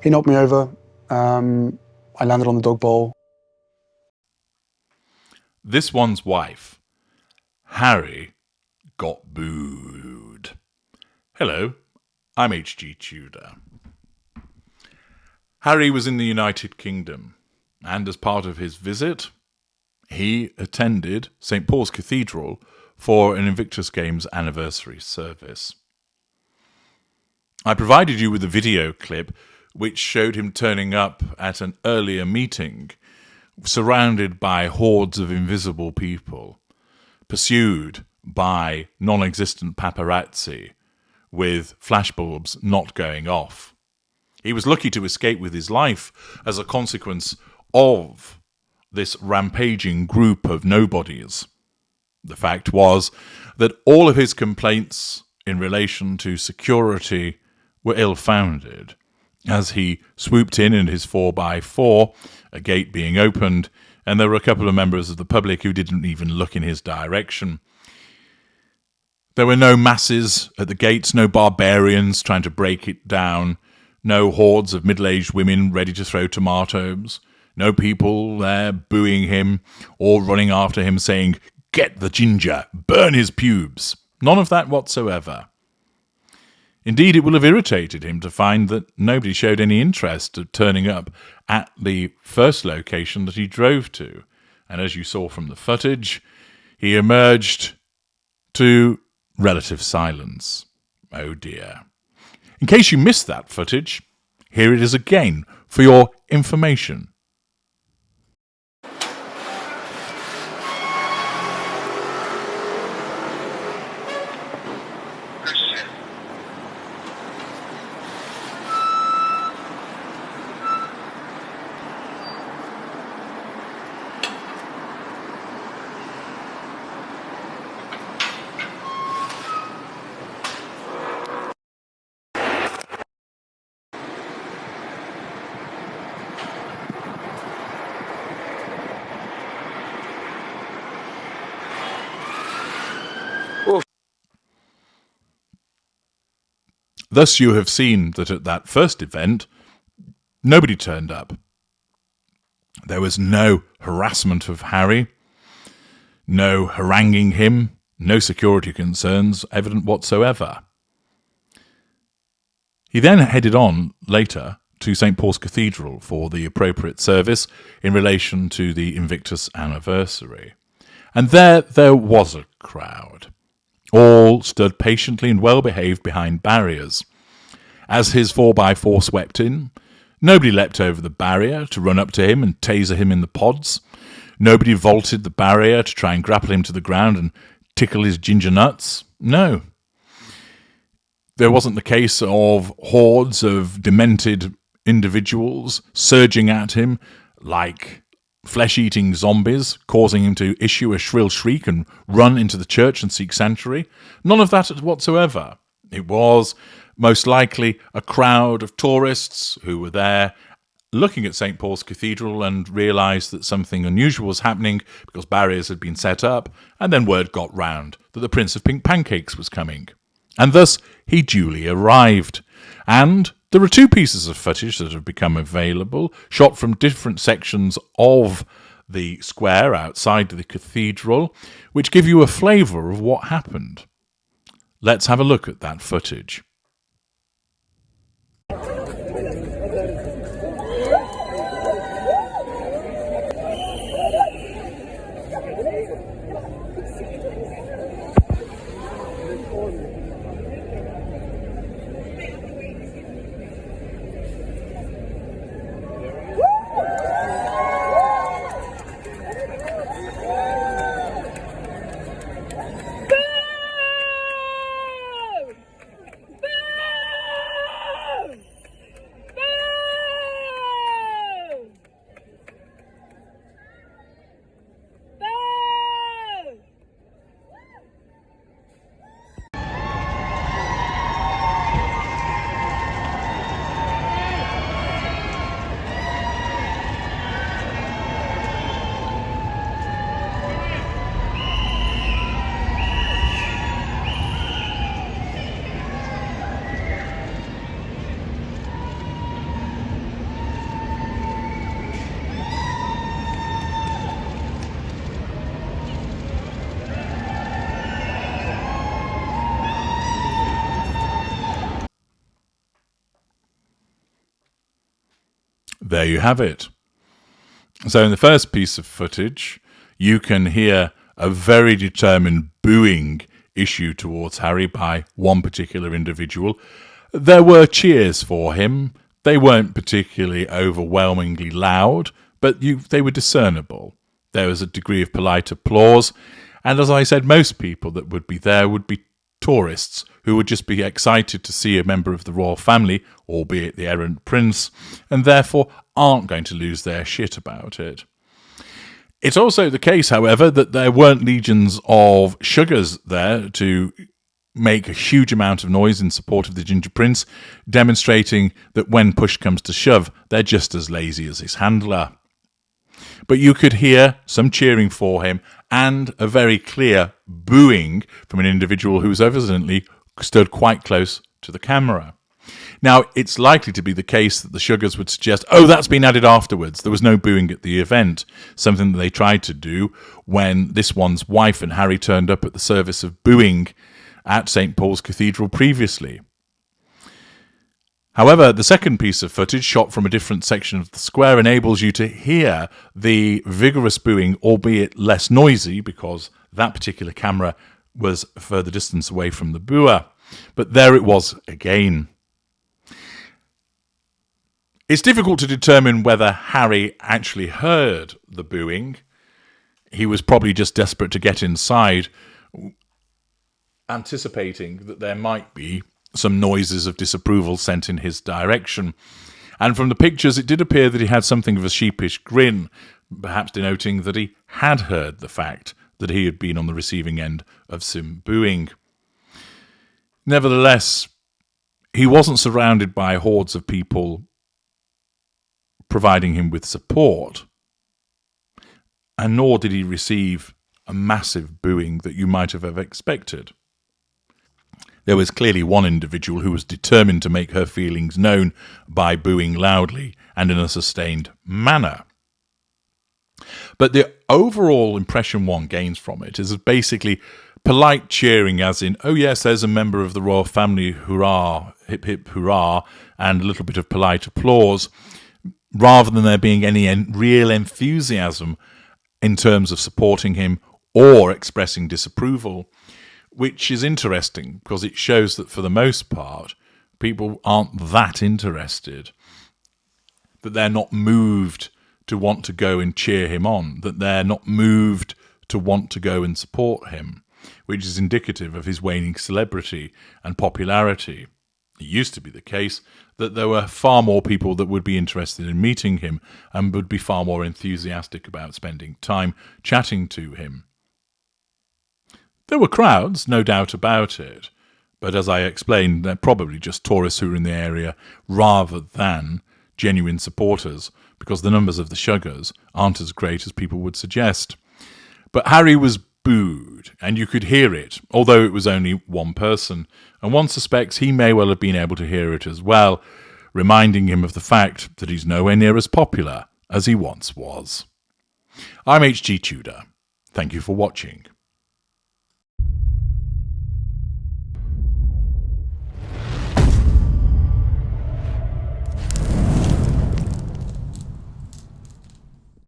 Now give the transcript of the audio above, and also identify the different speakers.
Speaker 1: He knocked me over. I landed on the dog bowl.
Speaker 2: This one's wife, Harry, got booed. Hello, I'm H.G. Tudor. Harry was in the United Kingdom, and as part of his visit, he attended St. Paul's Cathedral for an Invictus Games anniversary service. I provided you with a video clip which showed him turning up at an earlier meeting, surrounded by hordes of invisible people, pursued by non-existent paparazzi, with flashbulbs not going off. He was lucky to escape with his life as a consequence of this rampaging group of nobodies. The fact was that all of his complaints in relation to security were ill-founded, as he swooped in his 4x4, a gate being opened, and there were a couple of members of the public who didn't even look in his direction. There were no masses at the gates, no barbarians trying to break it down, no hordes of middle-aged women ready to throw tomatoes, no people there booing him or running after him saying, "Get the ginger, burn his pubes." None of that whatsoever. Indeed, it will have irritated him to find that nobody showed any interest of turning up at the first location that he drove to. And as you saw from the footage, he emerged to relative silence. Oh dear. In case you missed that footage, here it is again for your information. Thus you have seen that at that first event, nobody turned up. There was no harassment of Harry, no haranguing him, no security concerns evident whatsoever. He then headed on later to St. Paul's Cathedral for the appropriate service in relation to the Invictus anniversary. And there was a crowd. All stood patiently and well-behaved behind barriers. As his 4x4 swept in, nobody leapt over the barrier to run up to him and taser him in the pods. Nobody vaulted the barrier to try and grapple him to the ground and tickle his ginger nuts. No. There wasn't the case of hordes of demented individuals surging at him like flesh-eating zombies, causing him to issue a shrill shriek and run into the church and seek sanctuary. None of that whatsoever. It was most likely a crowd of tourists who were there looking at St. Paul's Cathedral and realised that something unusual was happening because barriers had been set up, and then word got round that the Prince of Pink Pancakes was coming. And thus he duly arrived. And there are two pieces of footage that have become available, shot from different sections of the square outside the cathedral, which give you a flavour of what happened. Let's have a look at that footage. There you have it. So in the first piece of footage, you can hear a very determined booing issue towards Harry by one particular individual. There were cheers for him. They weren't particularly overwhelmingly loud, but they were discernible. There was a degree of polite applause, and as I said, most people that would be there would be tourists who would just be excited to see a member of the royal family, albeit the errant prince, and therefore aren't going to lose their shit about it. It's also the case, however, that there weren't legions of sugars there to make a huge amount of noise in support of the Ginger Prince, demonstrating that when push comes to shove, they're just as lazy as his handler. But you could hear some cheering for him and a very clear booing from an individual who was evidently stood quite close to the camera. Now, it's likely to be the case that the sugars would suggest, oh, that's been added afterwards. There was no booing at the event, something that they tried to do when this one's wife and Harry turned up at the service of booing at St. Paul's Cathedral previously. However, the second piece of footage, shot from a different section of the square, enables you to hear the vigorous booing, albeit less noisy, because that particular camera was a further distance away from the booer. But there it was again. It's difficult to determine whether Harry actually heard the booing. He was probably just desperate to get inside, anticipating that there might be some noises of disapproval sent in his direction. And from the pictures, it did appear that he had something of a sheepish grin, perhaps denoting that he had heard the fact that he had been on the receiving end of some booing. Nevertheless, he wasn't surrounded by hordes of people providing him with support, and nor did he receive a massive booing that you might have expected. There was clearly one individual who was determined to make her feelings known by booing loudly and in a sustained manner. But the overall impression one gains from it is basically polite cheering, as in, oh yes, there's a member of the royal family, hurrah, hip hip hurrah, and a little bit of polite applause, rather than there being any real enthusiasm in terms of supporting him or expressing disapproval, which is interesting because it shows that for the most part, people aren't that interested, that they're not moved to want to go and cheer him on, that they're not moved to want to go and support him, which is indicative of his waning celebrity and popularity. It used to be the case that there were far more people that would be interested in meeting him and would be far more enthusiastic about spending time chatting to him. There were crowds, no doubt about it, but as I explained, they're probably just tourists who are in the area rather than genuine supporters, because the numbers of the sugars aren't as great as people would suggest. But Harry was booed, and you could hear it, although it was only one person, and one suspects he may well have been able to hear it as well, reminding him of the fact that he's nowhere near as popular as he once was. I'm H.G. Tudor. Thank you for watching.